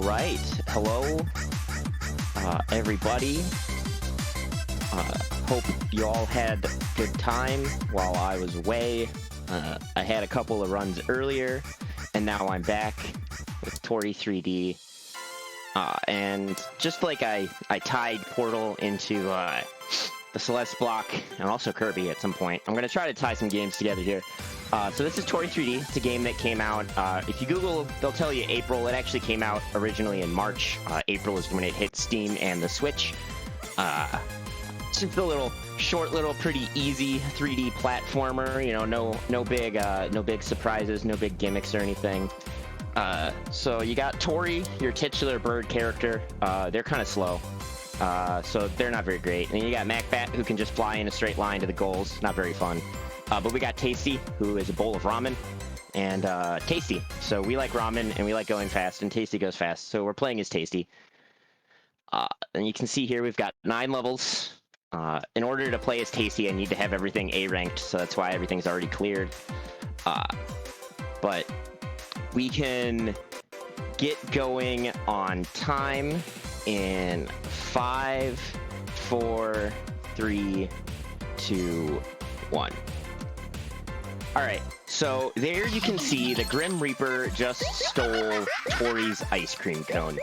right. Hello, everybody. Hope you all had a good time while I was away. I had a couple of runs earlier, and now I'm back with Toree 3D. And just like I tied Portal into the Celeste block, and also Kirby at some point, I'm going to try to tie some games together here. So this is Toree 3D. It's a game that came out, if you Google, they'll tell you April. It actually came out originally in March. April is when it hit Steam and the Switch. It's just a little, short, little, pretty easy 3D platformer. You know, no big surprises, no big gimmicks or anything. So you got Toree, your titular bird character. They're kind of slow, so they're not very great. And you got MacBat, who can just fly in a straight line to the goals. Not very fun. But we got Tasty, who is a bowl of ramen, and Tasty. So we like ramen, and we like going fast, and Tasty goes fast. So we're playing as Tasty. And you can see here we've got 9 levels. In order to play as Tasty, I need to have everything A ranked, so that's why everything's already cleared. But we can get going on time in 5, 4, 3, 2, 1. Alright, so there you can see the Grim Reaper just stole Toree's ice cream cone.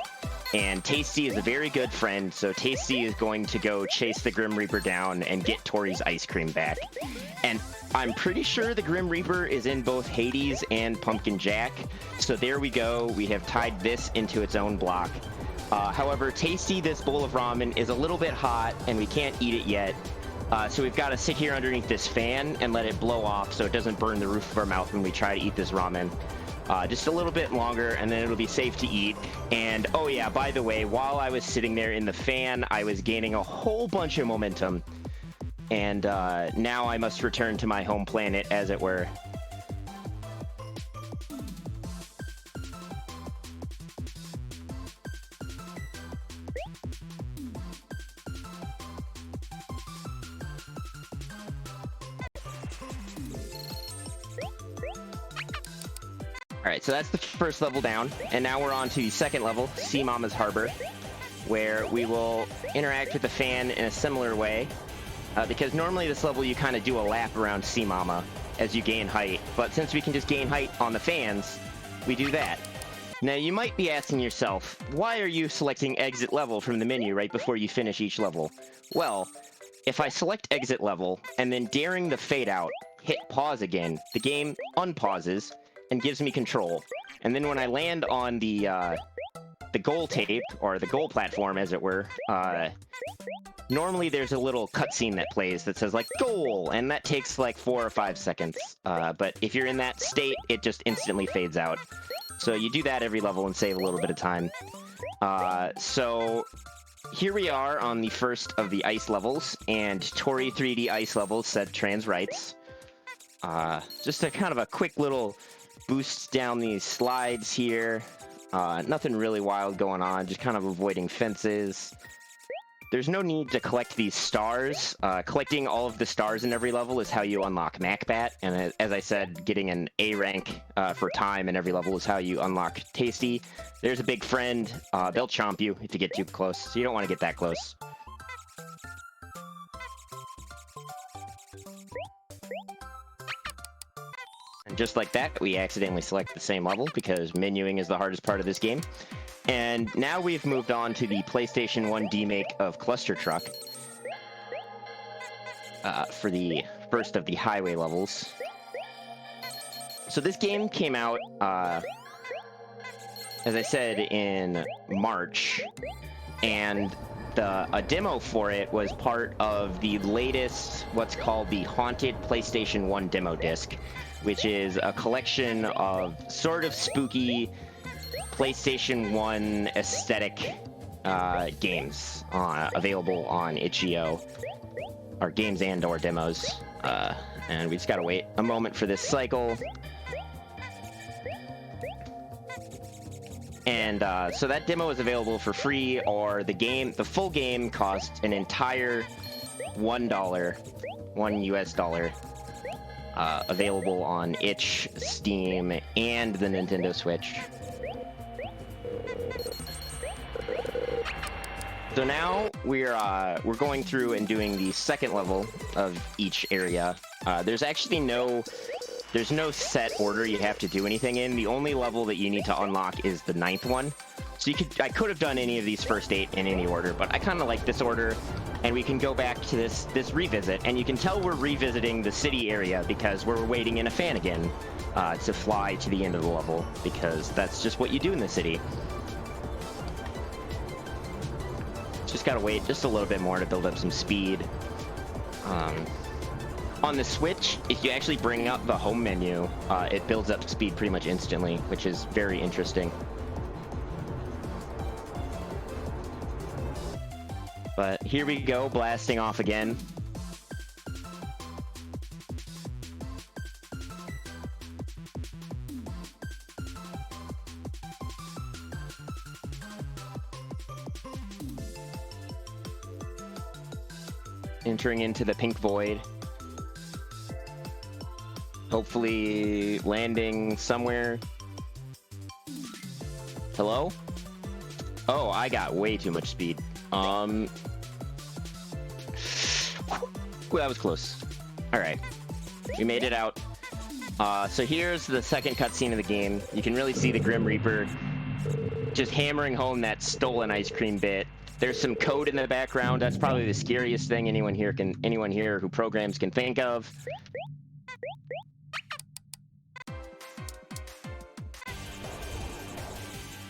And Tasty is a very good friend, so Tasty is going to go chase the Grim Reaper down and get Toree's ice cream back. And I'm pretty sure the Grim Reaper is in both Hades and Pumpkin Jack. So there we go. We have tied this into its own block. However, Tasty, this bowl of ramen, is a little bit hot, and we can't eat it yet. So we've got to sit here underneath this fan and let it blow off so it doesn't burn the roof of our mouth when we try to eat this ramen. Just a little bit longer, and then it'll be safe to eat. And, oh yeah, by the way, while I was sitting there in the fan, I was gaining a whole bunch of momentum. And now I must return to my home planet, as it were. Alright, so that's the first level down, and now we're on to the second level, Sea Mama's Harbor, where we will interact with the fan in a similar way, because normally this level you kind of do a lap around Sea Mama as you gain height, but since we can just gain height on the fans, we do that. Now you might be asking yourself, why are you selecting exit level from the menu right before you finish each level? Well, if I select exit level, and then during the fade out, hit pause again, the game unpauses, and gives me control. And then when I land on the goal tape, or the goal platform as it were, normally there's a little cutscene that plays that says like goal, and that takes like 4 or 5 seconds. But if you're in that state, it just instantly fades out. So you do that every level and save a little bit of time. So here we are on the first of the ice levels, and Toree 3D ice levels set trans rights. Just a kind of a quick little boost down these slides here. Nothing really wild going on, just kind of avoiding fences. There's no need to collect these stars. Collecting all of the stars in every level is how you unlock MacBat, and as I said, getting an A rank for time in every level is how you unlock Tasty. There's a big friend. They'll chomp you if you get too close, so you don't want to get that close. And just like that, we accidentally select the same level because menuing is the hardest part of this game. And now we've moved on to the PlayStation 1 demake of Cluster Truck for the first of the highway levels. So this game came out, as I said, in March, and a demo for it was part of the latest, what's called the Haunted PlayStation 1 demo disc, which is a collection of sort of spooky PlayStation 1 aesthetic games available on itch.io, or games and or demos. And we just gotta wait a moment for this cycle. And so that demo is available for free, or the full game costs an entire $1 US dollar. Available on itch, Steam, and the Nintendo Switch. So now we're going through and doing the second level of each area. There's actually no set order you have to do anything in. The only level that you need to unlock is the 9th one. So I could have done any of these first 8 in any order, but I kind of like this order, and we can go back to this revisit, and you can tell we're revisiting the city area because we're waiting in a fan again to fly to the end of the level, because that's just what you do in the city. Just gotta wait just a little bit more to build up some speed. On the Switch, if you actually bring up the home menu, it builds up speed pretty much instantly, which is very interesting. But here we go, blasting off again. Entering into the pink void. Hopefully landing somewhere. Hello? Oh, I got way too much speed. Ooh, that was close. Alright. We made it out. So here's the second cutscene of the game. You can really see the Grim Reaper just hammering home that stolen ice cream bit. There's some code in the background. That's probably the scariest thing anyone here who programs can think of.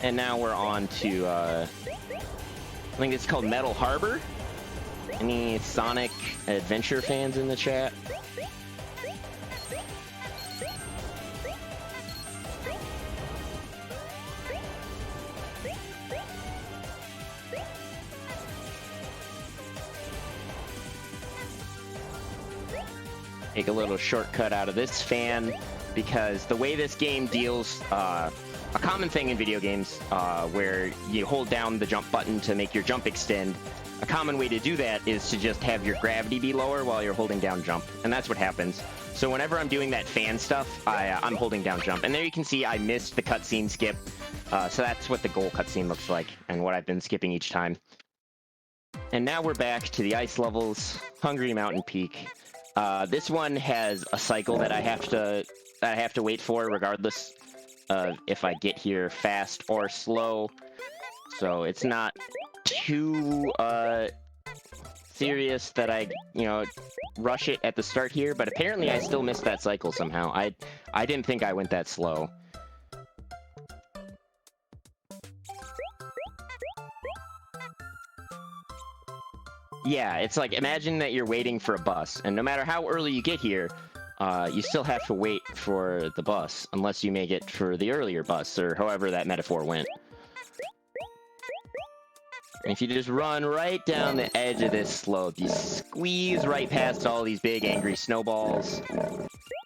And now we're on to, I think it's called Metal Harbor. Any Sonic Adventure fans in the chat? Take a little shortcut out of this fan, because the way this game deals, a common thing in video games, where you hold down the jump button to make your jump extend, a common way to do that is to just have your gravity be lower while you're holding down jump, and that's what happens. So whenever I'm doing that fan stuff, I'm holding down jump, and there you can see I missed the cutscene skip, so that's what the goal cutscene looks like, and what I've been skipping each time. And now we're back to the ice levels, Hungry Mountain Peak. This one has a cycle that I have to wait for, regardless of if I get here fast or slow. So it's not too serious that I, rush it at the start here. But apparently, I still missed that cycle somehow. I didn't think I went that slow. Yeah, it's like, imagine that you're waiting for a bus, and no matter how early you get here, you still have to wait for the bus, unless you make it for the earlier bus, or however that metaphor went. And if you just run right down the edge of this slope, you squeeze right past all these big angry snowballs,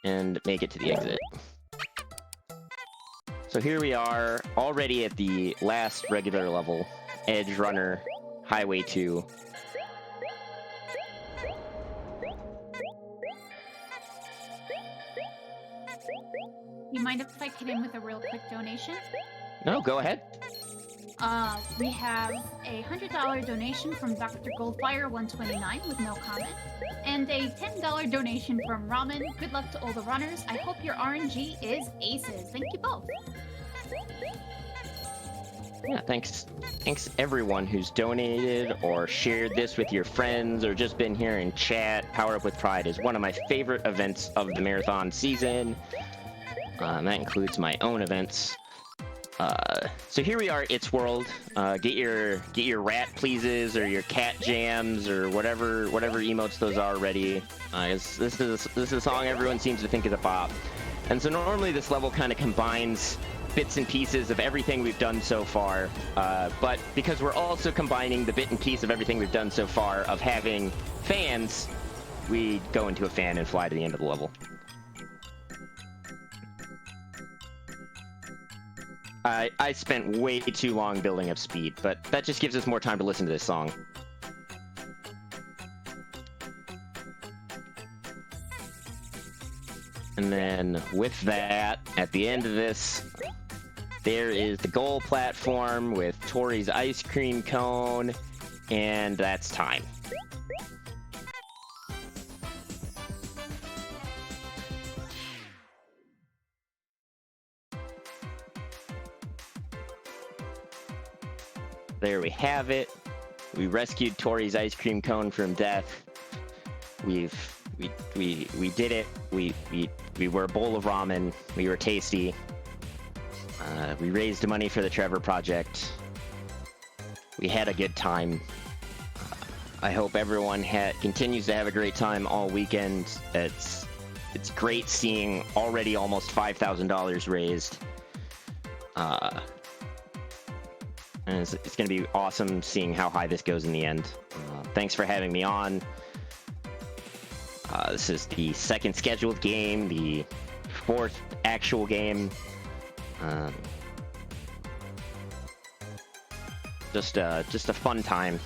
and make it to the exit. So here we are, already at the last regular level, Edge Runner, Highway 2. You mind if I get in with a real quick donation? No, go ahead. We have a $100 donation from Dr. Goldfire129 with no comment, and a $10 donation from Ramen. Good luck to all the runners. I hope your RNG is aces. Thank you both. Yeah, thanks everyone who's donated or shared this with your friends or just been here in chat. Power Up with Pride is one of my favorite events of the marathon season. That includes my own events. So here we are, It's World. Get your rat pleases or your cat jams or whatever emotes those are ready. This is a song everyone seems to think is a bop. And so normally this level kind of combines bits and pieces of everything we've done so far, but because we're also combining the bit and piece of everything we've done so far of having fans, we go into a fan and fly to the end of the level. I spent way too long building up speed, but that just gives us more time to listen to this song. And then with that, at the end of this, there is the goal platform with Toree's ice cream cone And that's time. There we have it. We rescued Toree's ice cream cone from death. We did it. We were a bowl of ramen. We were tasty. We raised money for the Trevor Project. We had a good time. I hope everyone continues to have a great time all weekend. It's great seeing already almost $5,000 raised. And it's going to be awesome seeing how high this goes in the end. Thanks for having me on. This is the second scheduled game, the fourth actual game. Just a fun time.